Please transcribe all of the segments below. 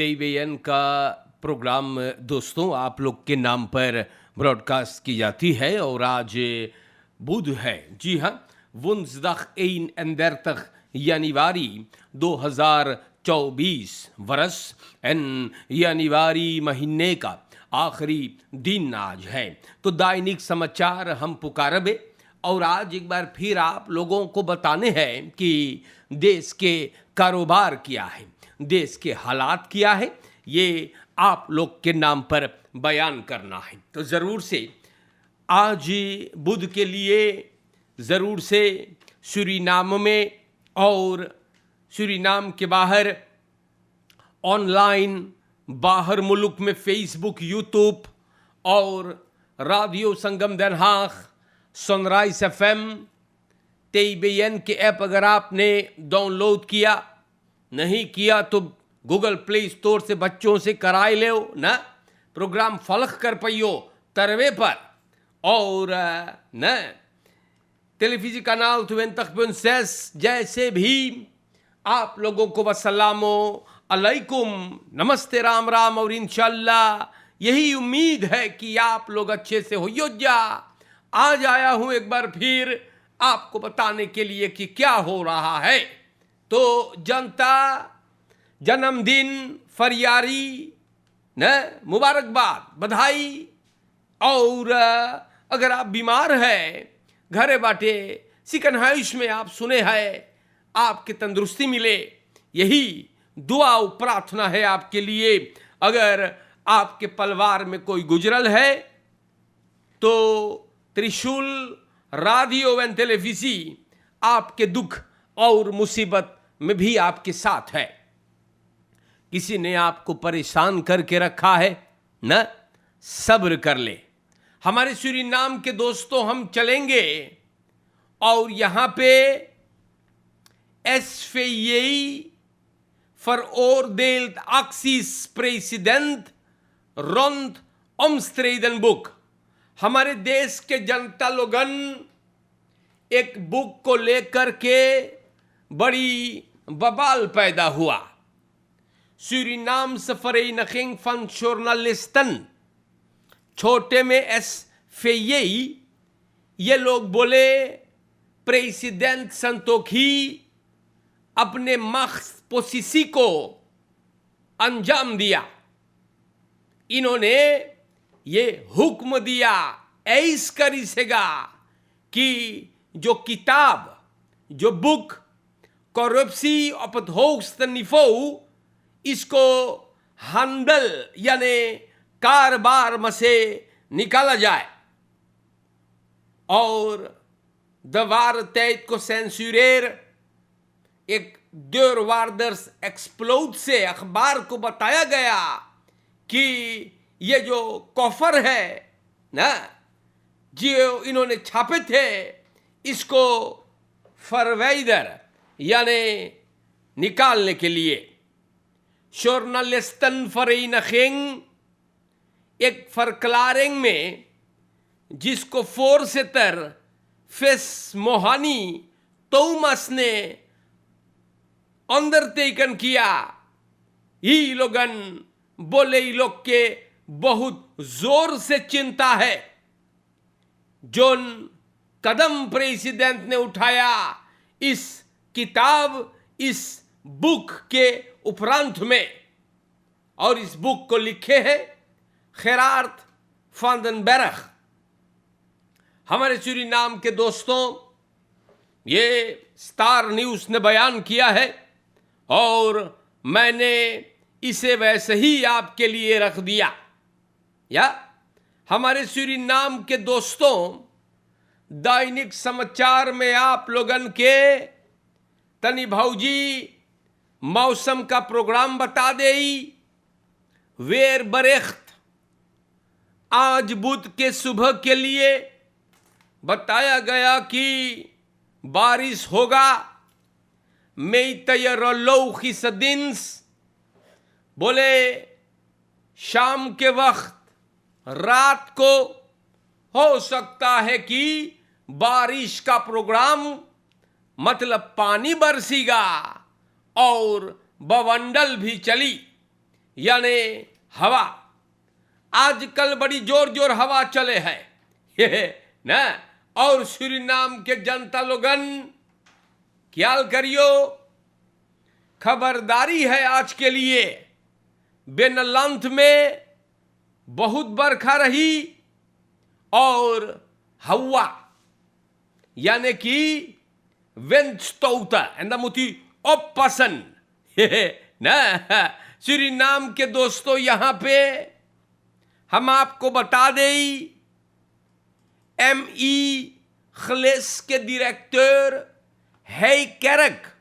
तेईवेएन का प्रोग्राम दोस्तों आप लोग के नाम पर ब्रॉडकास्ट की जाती है और आज बुध है। जी हाँ, वुंसदाग 31 januari 2024 वर्ष जनवरी महीने का आखिरी दिन आज है। तो दैनिक समाचार हम पुकारबे और आज एक बार फिर आप लोगों को बताने हैं कि देश के कारोबार क्या है, देश के हालात क्या है, ये आप लोग के नाम पर बयान करना है। तो ज़रूर से आज बुध के लिए ज़रूर से सूरीनाम में और सूरीनाम के बाहर ऑनलाइन बाहर मुल्क में फेसबुक, यूट्यूब और रेडियो संगम Den Haag, सनराइज FM, तेईवेएन के ऐप अगर आपने डाउनलोड किया नहीं किया तो गूगल प्ले स्टोर से बच्चों से कराए ले ना प्रोग्राम फलक कर पाइयो तरवे पर और न टेलीविजन कनाल 20.6 जैसे भी आप लोगों को वसलामो अलैकुम, नमस्ते, राम राम और इंशाल्लाह यही उम्मीद है कि आप लोग अच्छे से हो जा। आज आया हूं एक बार फिर आपको बताने के लिए कि क्या हो रहा है। तो जनता जन्मदिन फरियारी न मुबारकबाद, बधाई। और अगर आप बीमार हैं घरे बाटे सिकनहाइश में, आप सुने हैं आपके तंदुरुस्ती मिले, यही दुआ और प्रार्थना है आपके लिए। अगर आपके परिवार में कोई गुजरल है तो त्रिशूल रेडियो एवं टेलीविजन आपके दुख और मुसीबत में भी आपके साथ है। किसी ने आपको परेशान करके रखा है न, सब्र कर ले। हमारे सूरीनाम के दोस्तों हम चलेंगे और यहां पे SVI veroordeelt acties president rond omstreden book. हमारे देश के जनता लोगन एक बुक को लेकर के बड़ी बवाल पैदा हुआ। सूरीनाम्स Vereniging van Journalisten, छोटे में SVI, ये लोग बोले प्रेसिडेंट संतोखी अपने मख्स पोसिसी को अंजाम दिया। इन्होंने ये हुक्म दिया ऐस करिसेगा कि जो किताब, जो बुक करप्सी अपहोगस्तनिफो, इसको handel यानी कारोबार में से निकाला जाए और दवार तैत को सेंसुरेर। एक देरवार्डर्स एक्सप्लोड से अखबार को बताया गया कि ये जो कॉफर है ना, जो इन्होंने छापे थे, इसको फरवैदर यानी निकालने के लिए जर्नलिस्टन Vereniging एक फरक्लारिंग में जिसको फोरसेटर फेस मोहानी तोमस ने अंडरटेकन किया, ये लोगन बोले ये लोग के बहुत जोर से चिंता है। जोन कदम प्रेसिडेंट ने उठाया इस किताब, इस बुक के उपरांत में, और इस बुक को लिखे हैं Gerard van den Berg। हमारे सूरीनाम के दोस्तों, ये स्टार न्यूज़ ने बयान किया है और मैंने इसे वैसे ही आपके लिए रख दिया। या हमारे सूरीनाम के दोस्तों, दैनिक समाचार में आप लोगन के तनी भौजी मौसम का प्रोग्राम बता दे। वेर बरेख्त आज बुध के सुबह के लिए बताया गया कि बारिश होगा। मेतयरलौखिसदिन्स बोले शाम के वक्त, रात को हो सकता है कि बारिश का प्रोग्राम, मतलब पानी बरसेगा और बवंडल भी चली। यानी हवा, आजकल बड़ी जोर जोर हवा चले है ये ना। और सूरीनाम के जनता लोगन ख्याल करियो, खबरदारी है आज के लिए। बेनलंथ में बहुत बरखा रही और हवा यानी कि वेंस्टोता एंड मुती ओपसन ना। सूरीनाम के दोस्तों, यहां पे हम आपको बता दें, ME Gles के director Hey Kerk,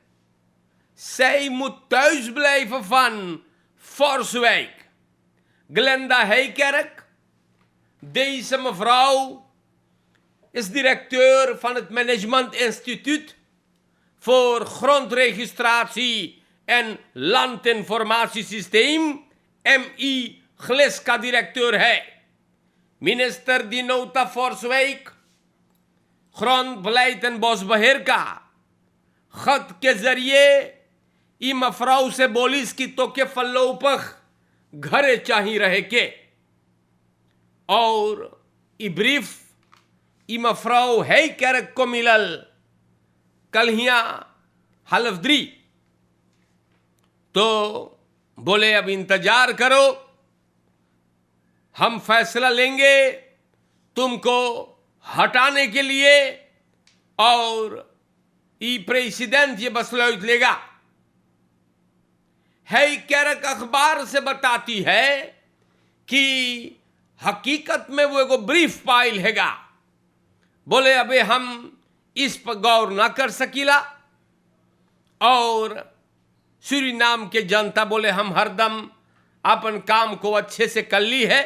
zij moet thuis blijven van Forswijk. Glenda Heikerk, deze mevrouw is directeur van het Management Instituut voor Grondregistratie en Landinformatiesysteem. MI Gles का directeur है। Minister die nota Forswijk, grondbeleid en bosbeheer का खत के जरिए ई मफराव से बोलिस की तो के फल्लोपख घरे चाही रहे के। और ई ब्रीफ ई मफराव है कैरक को मिलल कलहिया हलफदरी। तो बोले अब इंतजार करो, हम फैसला लेंगे तुमको हटाने के लिए। और ई प्रेसिडेंट ये बसलौत लेगा। है कैरक अखबार से बताती है कि हकीकत में वो एगो ब्रीफ पाइल हैगा। बोले अबे हम इस पर गौर ना कर सकीला। और सूरीनाम के जनता बोले हम हरदम अपन काम को अच्छे से कर ली है।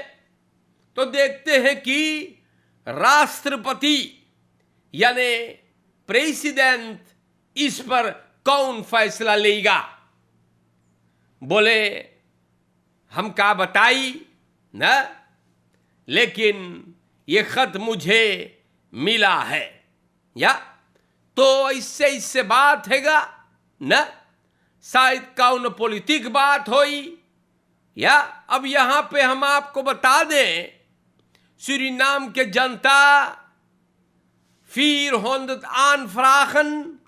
तो देखते हैं कि राष्ट्रपति यानी प्रेसिडेंट इस पर कौन फैसला लेगा। बोले हम का बताई ना, लेकिन ये खत मुझे मिला है या तो इससे बात हैगा ना, शायद कौन पॉलिटिक बात होई या। अब यहां पे हम आपको बता दें, सूरीनाम के जनता 400 aanvragen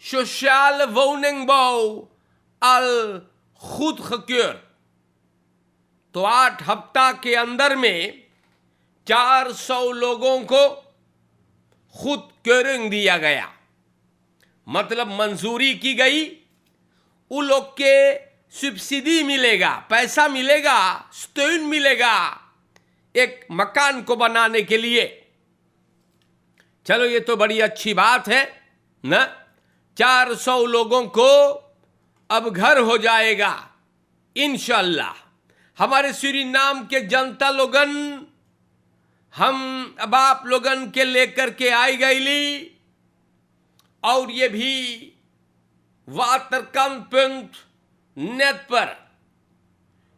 sociale woningbouw al goedgekeurd। तो 8 हफ्ता के अंदर में 400 लोगों को खुद क्योरिंग दिया गया, मतलब मंजूरी की गई। उन लोग के सब्सिडी मिलेगा, पैसा मिलेगा, स्टोन मिलेगा एक मकान को बनाने के लिए। चलो ये तो बड़ी अच्छी बात है ना। 400 लोगों को अब घर हो जाएगा इंशाअल्लाह। हमारे सूरीनाम के जनता लोगन हम अब आप लोगन के लेकर के आई गईली। और ये भी waterkantpunt net पर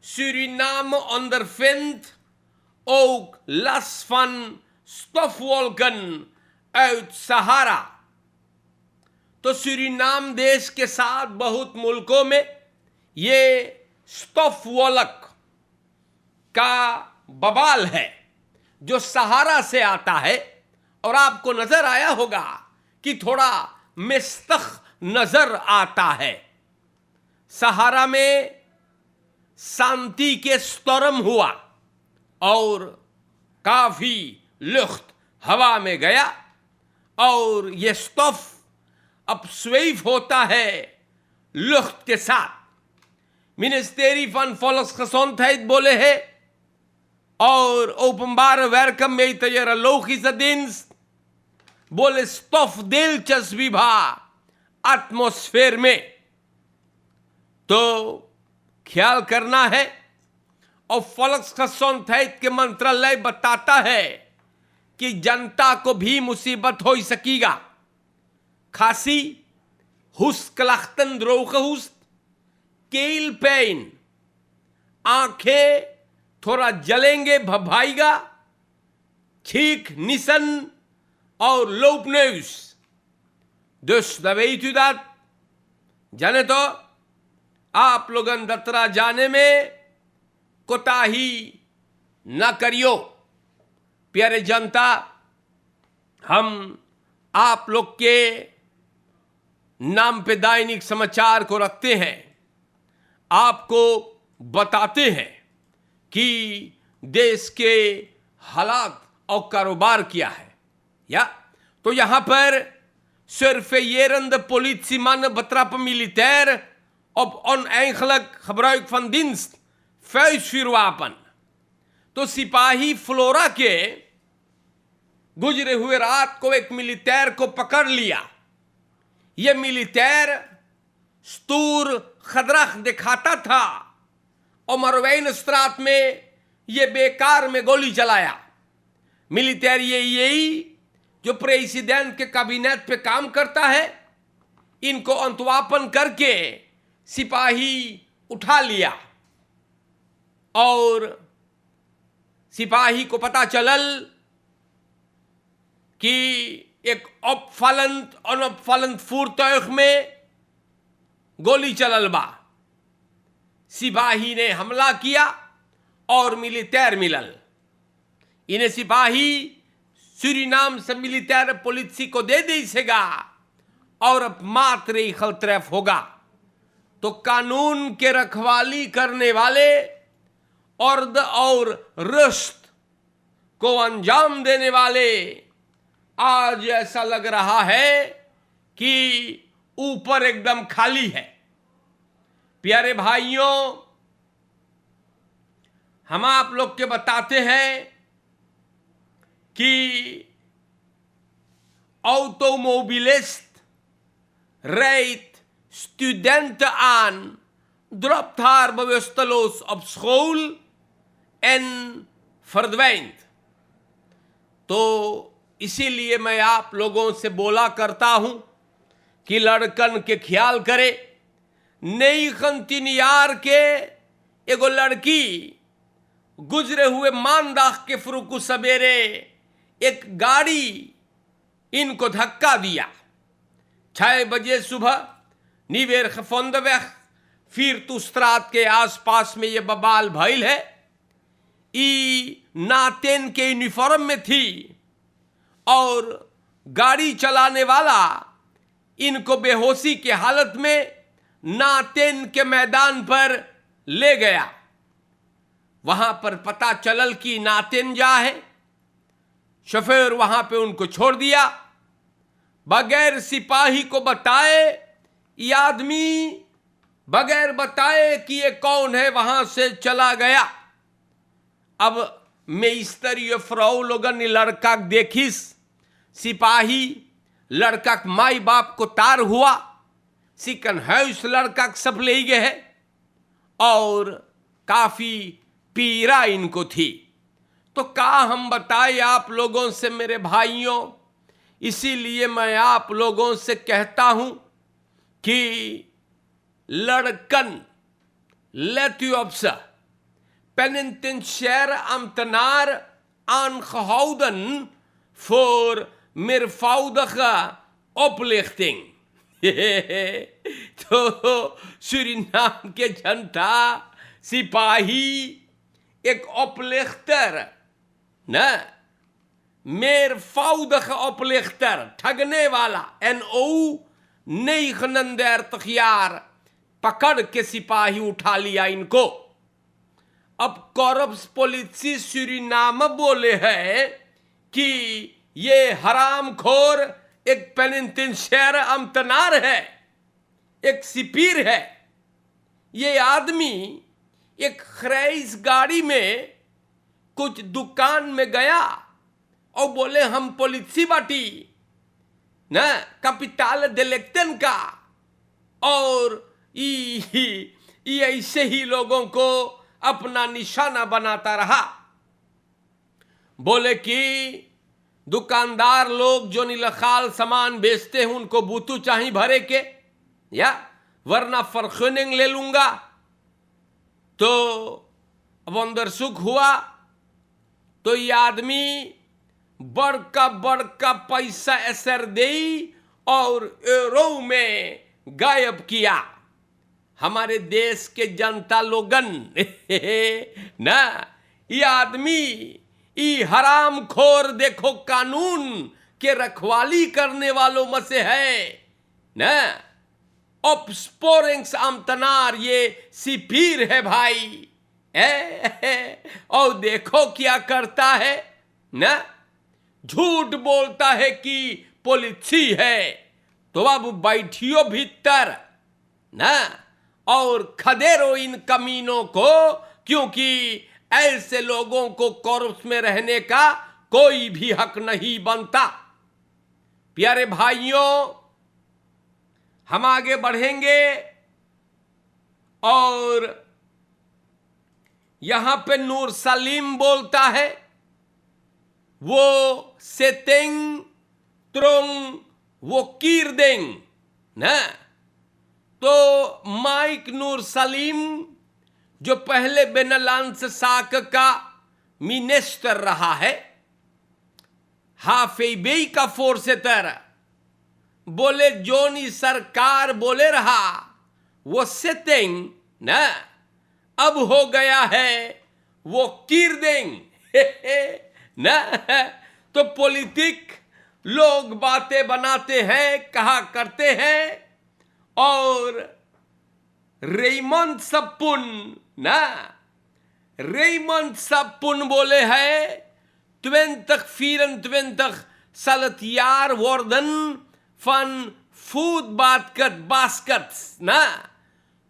Suriname ondervindt ook last van stofwolken uit सहारा। तो सूरीनाम देश के साथ बहुत मुल्कों में ये स्टॉफवॉलक का बवाल है जो सहारा से आता है। और आपको नजर आया होगा कि थोड़ा मिस्तख नजर आता है। सहारा में शांति के स्टॉर्म हुआ और काफी लुफ्त हवा में गया और ये स्टॉफ अब स्वेफ होता है lucht के साथ। Ministerie van Volksgezondheid बोले है और openbare werken meteorologische dienst बोले stof दिलचस्पी भा एटमॉस्फेयर में। तो ख्याल करना है। और Volksgezondheid के मंत्रालय बताता है कि जनता को भी मुसीबत हो सकेगा। खांसी, hoestklachten, droge hoest, keelpijn, आंखें थोड़ा जलेंगे, भभाएगा, छींक, निसन और loopneus। Dus dan weet u dat, जाने तो आप लोगन दतरा जाने में कोताही न करियो। प्यारे जनता, हम आप लोग के नाम पे दैनिक समाचार को रखते हैं, आपको बताते हैं कि देश के हालात और कारोबार क्या है। या तो यहां पर सिर्फ येरंद politieman betrappen militair op oneigenlijk gebruik van dienst, vuistvuurwapen। तो सिपाही फ्लोरा के गुजरे हुए रात को एक मिलिटेर को पकड़ लिया। यह मिलिटेर स्तूर खदरख दिखाता था और मरवेन स्त्रात में यह बेकार में गोली चलाया। मिलिटेर यही जो प्रेसिडेंट के कैबिनेट पे काम करता है, इनको अंतवापन करके सिपाही उठा लिया और सिपाही को पता चलल कि एक opvallend voertuig में गोली चलल बा। सिपाही ने हमला किया और मिलिटेर मिलल। इन्हें सिपाही सूरीनाम से मिलिटेर पुलिस को दे देगा और अब मात्र ही खलत्रैफ होगा। तो कानून के रखवाली करने वाले अर्द और रश्त को अंजाम देने वाले आज ऐसा लग रहा है कि ऊपर एकदम खाली है। प्यारे भाइयों, हम आप लोग के बताते हैं कि automobilist rijdt studenten aan, dropt haar bewusteloos op school en verdwijnt। तो इसीलिए मैं आप लोगों से बोला करता हूं कि लड़कन के ख्याल करे। नई खंतिनियार के एगो लड़की गुजरे हुए मानदाख के फुरुकु सवेरे एक गाड़ी इनको धक्का दिया। 6 बजे सुबह नीवेर खफोंदवेख फिर तुस्त्रात के आसपास में ये बबाल भइल है। ई नातेन के यूनिफॉर्म में थी और गाड़ी चलाने वाला इनको बेहोशी के हालत में नातेन के मैदान पर ले गया। वहां पर पता चलल कि नातेन जा है। शोफेर वहां पे उनको छोड़ दिया बगैर सिपाही को बताए। ये आदमी बगैर बताए कि ये कौन है वहां से चला गया। अब मेस्तर फ्राउ लोगन लड़का देखिस, सिपाही लड़का माई बाप को तार हुआ, सिकन है उस लड़का सब ले गए है और काफी पीड़ा इनको थी। तो का हम बताए आप लोगों से मेरे भाइयों। इसीलिए मैं आप लोगों से कहता हूं कि लड़कन let u op ze penitentiaire ambtenaar aangehouden voor meervoudige oplichting। तो सूरीनाम के जनता, सिपाही एक oplichter न meervoudige oplichter, ठगने वाला, en o 39 jaar पकड़ के सिपाही उठा लिया इनको। अब कॉर्प्स पुलिस सूरीनाम बोले है कि ये हरामखोर एक पेनिटेंशियर अम्तनार है, एक सिपीर है। ये आदमी एक खरैस गाड़ी में कुछ दुकान में गया और बोले हम पुलिस बाटी न कैपिटल दिलेक्टन का, और ये ऐसे ही लोगों को अपना निशाना बनाता रहा। बोले कि दुकानदार लोग जो नीलखाल सामान बेचते हैं उनको बूतू चाहिए भरे के, या वरना फरखनिंग ले लूंगा। तो अब अंदर सुख हुआ तो ये आदमी बड़का बड़का पैसा असर दे और एरो में गायब किया। हमारे देश के जनता लोगन ना, ये आदमी, ये हराम खोर देखो कानून के रखवाली करने वालों में से है ना। ऑप्सपोरिंग्स आमतनार, ये सिपीर है भाई। और देखो क्या करता है ना, झूठ बोलता है कि पॉलिसी है। तो अब बैठियो भीतर ना और खदेरो इन कमीनों को, क्योंकि ऐसे लोगों को कोर्स में रहने का कोई भी हक नहीं बनता। प्यारे भाइयों, हम आगे बढ़ेंगे और यहां पे नूर सलीम बोलता है, वो सेतेंग त्रोंग वो कीरदेंग ना। तो माइक नूर सलीम जो पहले बेनलांस साक का मिनिस्टर रहा है, हाफेबे का फोर्सेटर बोले जोनी सरकार बोले रहा वो सेतेंग ना, अब हो गया है वो कीरदेंग ना। तो पॉलिटिक लोग बातें बनाते हैं, कहा करते हैं, और रेमंड सप्पुन ना, रेमंड सप्पुन बोले है 2024 zal het jaar worden van foodbaskets ना।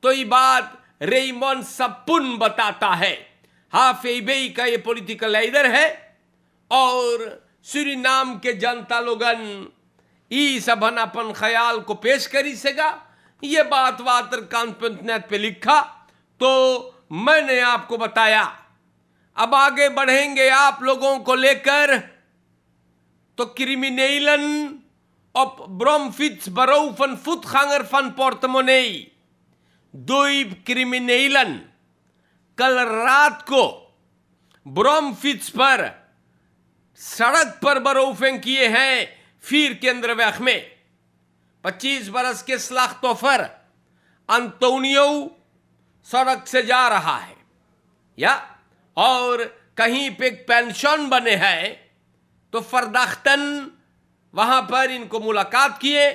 तो ये बात रेमंड सप्पुन बताता है। हाफेबे का ये पॉलिटिकल लीडर है और सूरीनाम के जनता लोगन ई सबन अपन ख्याल को पेश करी सेगा। ये बात वातर कॉन्फ्रेंस पे लिखा तो मैंने आपको बताया। अब आगे बढ़ेंगे आप लोगों को लेकर। तो क्रिमिनेलन op bromfiets berouw van voetganger van Portemonnee। दो क्रिमिनेलन कल रात को ब्रॉमफिट्स पर सड़क पर बरोफें किए हैं फीर केंद्र वैख में। 25 बरस के स्लाख्तोफर अंतोनियो सड़क से जा रहा है या और कहीं पे पेंशन बने हैं, तो फरदाख्तन वहां पर इनको मुलाकात किए,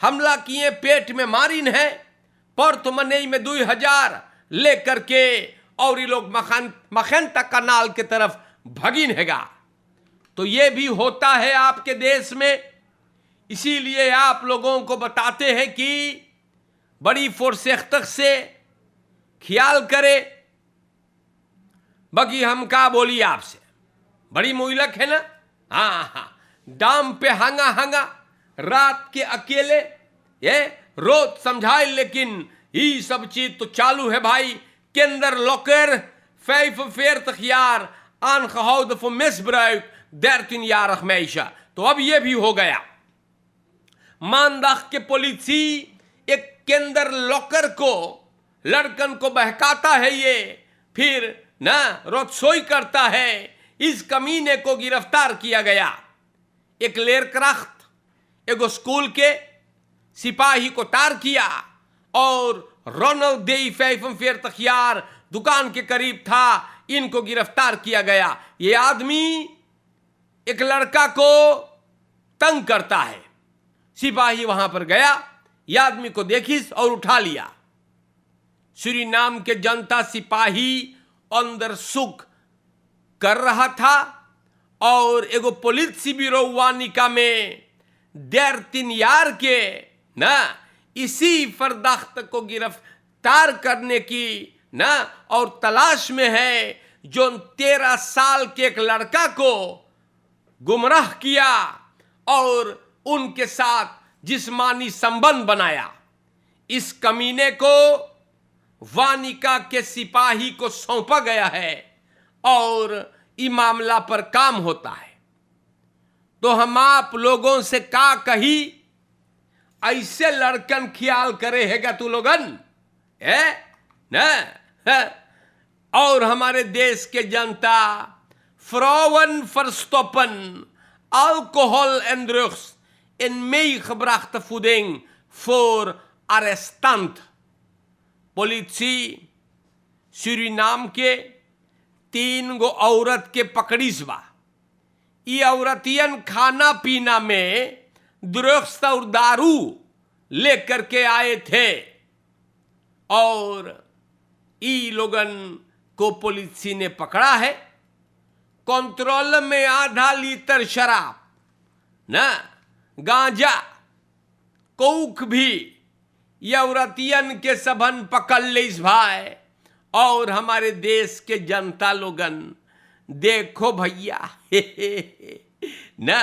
हमला किए, पेट में मारिन है। पोर्टमोनेई में 2000 लेकर के और ये लोग मखैंता कनाल के तरफ भगिन हैगा। तो ये भी होता है आपके देश में। इसीलिए आप लोगों को बताते हैं कि बड़ी फोर्सेख्तक से ख्याल करे। बाकी हम का बोली आपसे, बड़ी मुइलक है ना। हाँ, दाम पे हंगा रात के अकेले ये रोज समझाए, लेकिन ये सब चीज तो चालू है भाई। केंद्र लोकर 45 jaar aangehouden voor misbruik, 13-jarig meisje। तो अब ये भी हो गया। मानदाख के पुलिसी एक केंद्र लोकर को, लड़कन को बहकाता है, ये फिर ना रोजसोई करता है। इस कमीने को गिरफ्तार किया गया। एक लेरक्राफ्ट एगो स्कूल के सिपाही को तार किया और रोनल्ड दे 45 jaar दुकान के करीब था, इनको गिरफ्तार किया गया। ये आदमी एक लड़का को तंग करता है। सिपाही वहां पर गया, ये आदमी को देखिस और उठा लिया। सूरीनाम के जनता सिपाही अंदर सुख कर रहा था और एगो पुलिस ब्यूरो वानिका में 13 jaar के ना इसी फरदाख्त को गिरफ्तार करने की ना और तलाश में है, जो 13 साल के एक लड़का को गुमराह किया और उनके साथ जिस्मानी संबंध बनाया। इस कमीने को वानिका के सिपाही को सौंपा गया है और इस मामला पर काम होता है। तो हम आप लोगों से का कही, ऐसे लड़कन ख्याल करे हैगा तू लोगन है ना। और हमारे देश के जनता फ्राउन verstoppen alcohol en drugs in meegebrachte voeding voor arrestant। पुलिसी सूरीनाम के 3 गो औरत के पकड़ीस बा। ये औरतियन खाना पीना में ड्रग्स और दारू लेकर के आए थे और ई लोगन को पुलिसी ने पकड़ा है। कंट्रोल में आधा लीटर शराब ना गांजा कोक भी ये औरतियन के सबन पकड़ लिस भाई। और हमारे देश के जनता लोगन देखो भैया ना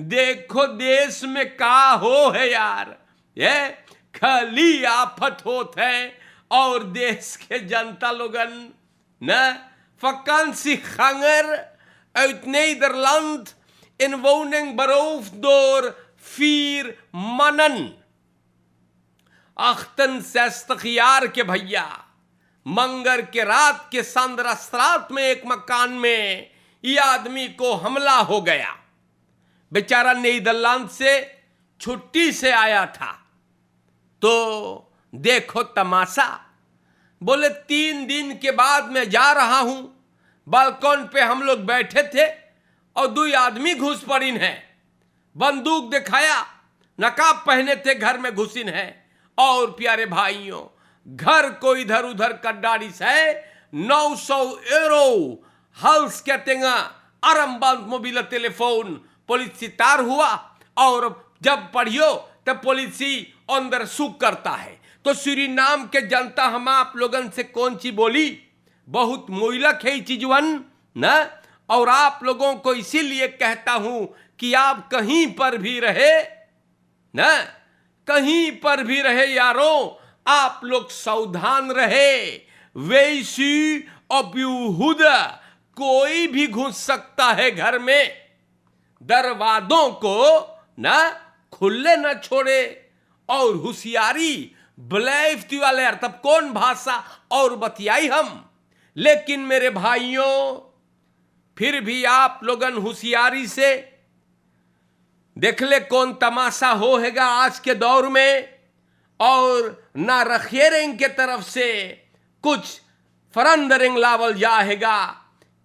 देखो देश में का हो है यार, ये खाली आफत होत है और देश के जनता लोगन ना vakantiegangers uit Nederland in woning beroofd door 4 mannen 68 jaar के भैया मंगर के रात के संद्रस्त्रात में एक मकान में ये आदमी को हमला हो गया। बेचारा नीदरलैंड से छुट्टी से आया था। तो देखो तमाशा, बोले 3 दिन के बाद मैं जा रहा हूं, बालकन पे हम लोग बैठे थे और 2 आदमी घुस पड़िन है, बंदूक दिखाया, नकाब पहने थे, घर में घुसिन है। और प्यारे भाइयों, घर को इधर उधर कड्डाड़ी से 900 यूरो हल्स कहतेंगा आरंबांत मोबिल टेलीफोन पुलिस तार हुआ। और जब पढ़ियो तब पुलिसी अंदर सुख करता है। तो सूरीनाम के जनता हम आप लोगन से कौन सी बोली, बहुत मोइलक है चीजवन ना। और आप लोगों को इसीलिए कहता हूं कि आप कहीं पर भी रहे ना, कहीं पर भी रहे यारों, आप लोग सावधान रहे। वैसी अब्यूहुद कोई भी घुस सकता है घर में, दरवाजों को ना खुले ना छोड़े। और होशियारी ब्लैफ्ती वाले तब कौन भाषा और बतियाई हम। लेकिन मेरे भाइयों, फिर भी आप लोगन होशियारी से देख ले कौन तमाशा होएगा आज के दौर में। और ना रखेरेंग के तरफ से कुछ फरंदरिंग लावल जाएगा,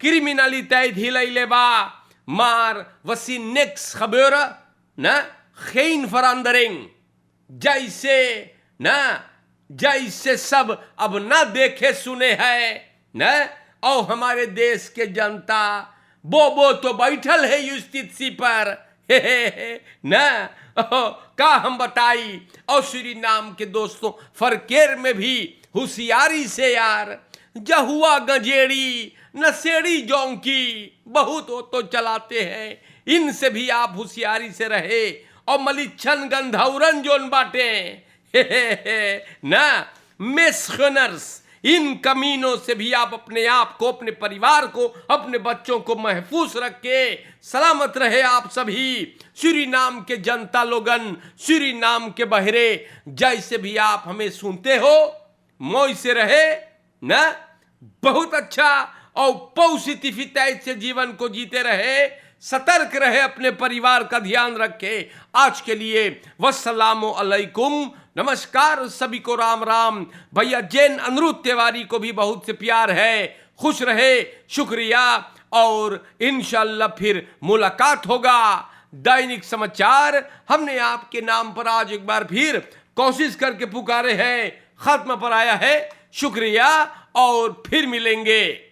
क्रिमिनलिटी धिलैले बा मार वसी नेक्स्ट खबर ना geen verandering, जैसे ना जैसे सब अब ना देखे सुने हैं ना। और हमारे देश के जनता वो तो बैठल है युस्तित्सी पर ना का हम बताई। और सूरीनाम के दोस्तों फरकेर में भी होशियारी से यार, जहुआ गंजेड़ी नशेड़ी जोंकी बहुत वो तो चलाते हैं, इनसे भी आप होशियारी से रहे। और मलिच्छन गंधौरन जोन बाटे ना मेस्खनर्स, इन कमीनों से भी आप अपने आप को, अपने परिवार को, अपने बच्चों को महफूज रख के सलामत रहे। आप सभी सूरीनाम के जनता लोगन, सूरीनाम के बहरे, जैसे भी आप हमें सुनते हो, मौज से रहे ना, बहुत अच्छा और पॉजिटिविटी से जीवन को जीते रहे, सतर्क रहे, अपने परिवार का ध्यान रखे। आज के लिए वस्सलामु अलैकुम, नमस्कार सभी को, राम राम। भैया जैन अनिरुद्ध तिवारी को भी बहुत से प्यार है। खुश रहे, शुक्रिया और इंशाअल्लाह फिर मुलाकात होगा। दैनिक समाचार हमने आपके नाम पर आज एक बार फिर कोशिश करके पुकारे हैं, खत्म पर आया है। शुक्रिया और फिर मिलेंगे।